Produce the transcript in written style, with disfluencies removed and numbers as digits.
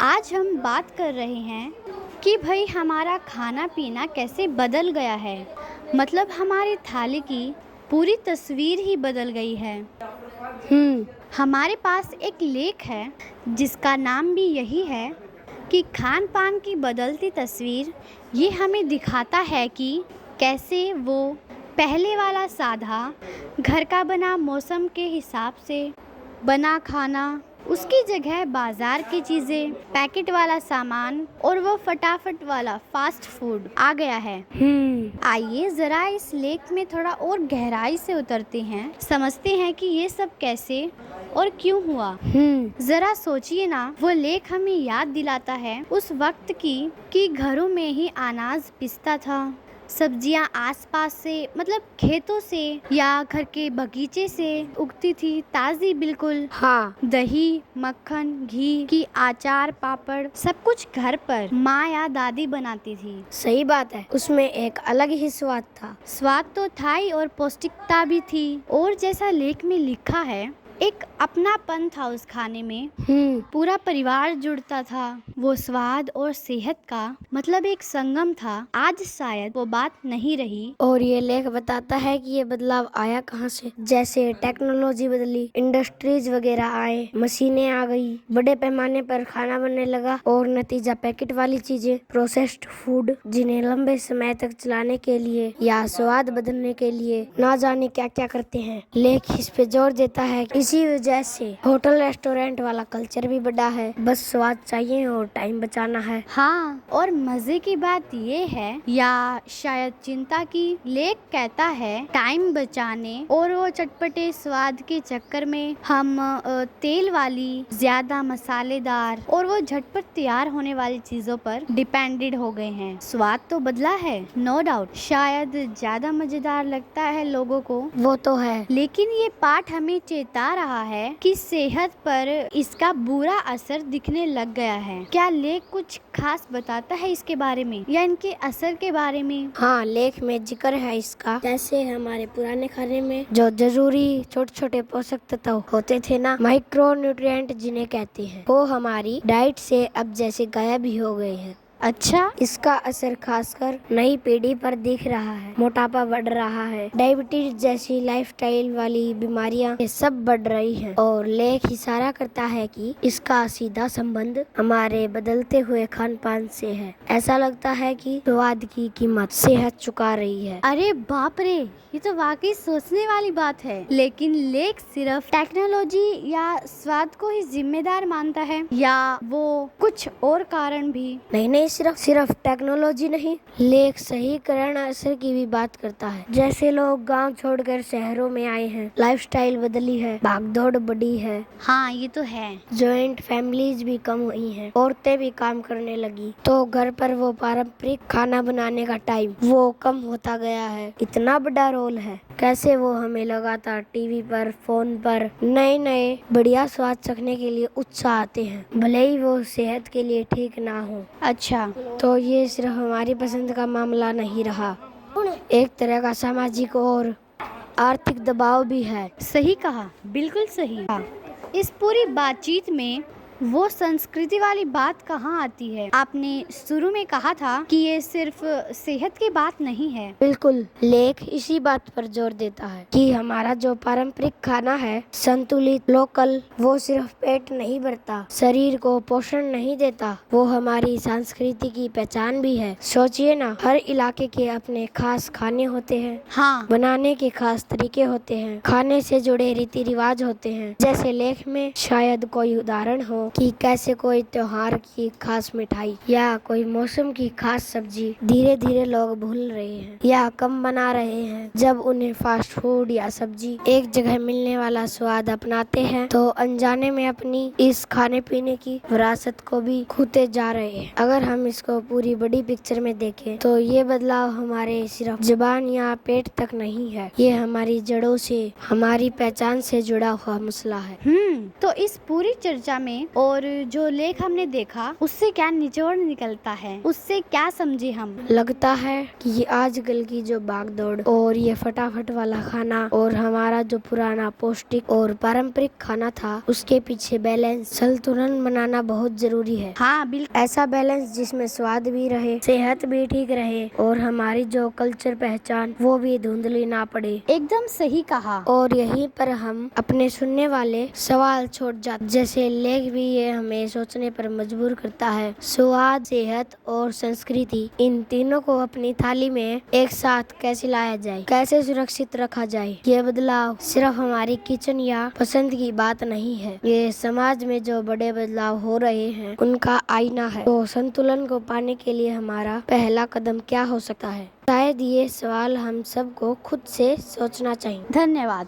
आज हम बात कर रहे हैं कि भाई हमारा खाना पीना कैसे बदल गया है। मतलब हमारी थाली की पूरी तस्वीर ही बदल गई है। हमारे पास एक लेख है जिसका नाम भी यही है कि खान पान की बदलती तस्वीर। ये हमें दिखाता है कि कैसे वो पहले वाला सादा घर का बना मौसम के हिसाब से बना खाना, उसकी जगह बाजार की चीज़ें, पैकेट वाला सामान और वो फटाफट वाला फास्ट फूड आ गया है। आइए ज़रा इस लेख में थोड़ा और गहराई से उतरते हैं, समझते हैं कि ये सब कैसे और क्यों हुआ। जरा सोचिए ना, वो लेख हमें याद दिलाता है उस वक्त की कि घरों में ही अनाज पिसता था, सब्जियां आसपास से मतलब खेतों से या घर के बगीचे से उगती थी, ताज़ी बिल्कुल। हाँ, दही, मक्खन, घी की अचार, पापड़ सब कुछ घर पर माँ या दादी बनाती थी। सही बात है। उसमें एक अलग ही स्वाद था। स्वाद तो था ही और पौष्टिकता भी थी। और जैसा लेख में लिखा है, एक अपनापन था उस खाने में। पूरा परिवार जुड़ता था। वो स्वाद और सेहत का मतलब एक संगम था। आज शायद वो बात नहीं रही। और ये लेख बताता है कि ये बदलाव आया कहाँ से। जैसे टेक्नोलॉजी बदली, इंडस्ट्रीज वगैरह आए, मशीनें आ गई, बड़े पैमाने पर खाना बनने लगा और नतीजा पैकेट वाली चीजें, प्रोसेस्ड फूड, जिन्हें लंबे समय तक चलाने के लिए या स्वाद बदलने के लिए ना जाने क्या क्या करते हैं। लेख इस पे जोर देता है कि इसी वजह से होटल रेस्टोरेंट वाला कल्चर भी बढ़ा है। बस स्वाद चाहिए और टाइम बचाना है। हाँ, और मजे की बात ये है या शायद चिंता की, लेख कहता है टाइम बचाने और वो चटपटे स्वाद के चक्कर में हम तेल वाली, ज्यादा मसालेदार और वो झटपट तैयार होने वाली चीजों पर डिपेंडेड हो गए हैं। स्वाद तो बदला है, नो डाउट, शायद ज्यादा मजेदार लगता है लोगों को, वो तो है, लेकिन ये पाठ हमें चेता रहा है कि सेहत पर इसका बुरा असर दिखने लग गया है। क्या लेख कुछ खास बताता है इसके बारे में या इनके असर के बारे में? हाँ, लेख में जिक्र है इसका। जैसे हमारे पुराने खाने में जो जरूरी छोटे छोटे पोषक तत्व होते थे ना, माइक्रो न्यूट्रिएंट जिन्हें कहते हैं, वो हमारी डाइट से अब जैसे गायब ही हो गए हैं। अच्छा, इसका असर खासकर नई पीढ़ी पर दिख रहा है। मोटापा बढ़ रहा है, डायबिटीज जैसी लाइफस्टाइल वाली बीमारियां ये सब बढ़ रही हैं। और लेख इशारा करता है कि इसका सीधा संबंध हमारे बदलते हुए खान पान से है। ऐसा लगता है कि स्वाद की कीमत सेहत चुका रही है। अरे बाप रे, ये तो वाकई सोचने वाली बात है। लेकिन लेख सिर्फ टेक्नोलॉजी या स्वाद को ही जिम्मेदार मानता है या वो कुछ और कारण भी? नहीं, सिर्फ टेक्नोलॉजी नहीं, लेख सहीकरण असर की भी बात करता है। जैसे लोग गांव छोड़कर शहरों में आए हैं, लाइफस्टाइल बदली है, भागदौड़ बढ़ी है। हाँ, ये तो है। जॉइंट फैमिलीज भी कम हुई हैं, औरतें भी काम करने लगी, तो घर पर वो पारंपरिक खाना बनाने का टाइम वो कम होता गया है। इतना बड़ा रोल है। कैसे वो हमें लगातार टीवी पर, फोन पर नए नए बढ़िया स्वाद चखने के लिए उत्साह आते हैं, भले ही वो सेहत के लिए ठीक ना हो। अच्छा, तो ये सिर्फ हमारी पसंद का मामला नहीं रहा, एक तरह का सामाजिक और आर्थिक दबाव भी है। सही कहा, बिल्कुल सही। इस पूरी बातचीत में वो संस्कृति वाली बात कहाँ आती है? आपने शुरू में कहा था कि ये सिर्फ सेहत की बात नहीं है। बिल्कुल, लेख इसी बात पर जोर देता है कि हमारा जो पारंपरिक खाना है, संतुलित, लोकल, वो सिर्फ पेट नहीं भरता, शरीर को पोषण नहीं देता, वो हमारी संस्कृति की पहचान भी है। सोचिए ना, हर इलाके के अपने खास खाने होते हैं। हाँ, बनाने के खास तरीके होते हैं, खाने से जुड़े रीति रिवाज होते हैं। जैसे लेख में शायद कोई उदाहरण हो कि कैसे कोई त्योहार की खास मिठाई या कोई मौसम की खास सब्जी धीरे धीरे लोग भूल रहे हैं या कम बना रहे हैं। जब उन्हें फास्ट फूड या सब्जी एक जगह मिलने वाला स्वाद अपनाते हैं, तो अनजाने में अपनी इस खाने पीने की विरासत को भी खोते जा रहे हैं। अगर हम इसको पूरी बड़ी पिक्चर में देखें, तो ये बदलाव हमारे सिर्फ जुबान या पेट तक नहीं है, ये हमारी जड़ों से, हमारी पहचान से जुड़ा हुआ मसला है। तो इस पूरी चर्चा में और जो लेख हमने देखा उससे क्या निचोड़ निकलता है, उससे क्या समझे हम? लगता है कि ये आजकल की जो भागदौड़ और ये फटाफट वाला खाना और हमारा जो पुराना पौष्टिक और पारंपरिक खाना था उसके पीछे बैलेंस, संतुलन बनाना बहुत जरूरी है। हाँ बिल्कुल। ऐसा बैलेंस जिसमें स्वाद भी रहे, सेहत भी ठीक रहे और हमारी जो कल्चर पहचान वो भी धुंधली ना पड़े। एकदम सही कहा। और यहीं पर हम अपने सुनने वाले सवाल छोड़ जाते, जैसे लेख भी ये हमें सोचने पर मजबूर करता है। स्वाद, सेहत और संस्कृति, इन तीनों को अपनी थाली में एक साथ कैसे लाया जाए, कैसे सुरक्षित रखा जाए। ये बदलाव सिर्फ हमारी किचन या पसंद की बात नहीं है, ये समाज में जो बड़े बदलाव हो रहे हैं उनका आईना है। तो संतुलन को पाने के लिए हमारा पहला कदम क्या हो सकता है? शायद ये सवाल हम सबको खुद से सोचना चाहिए। धन्यवाद।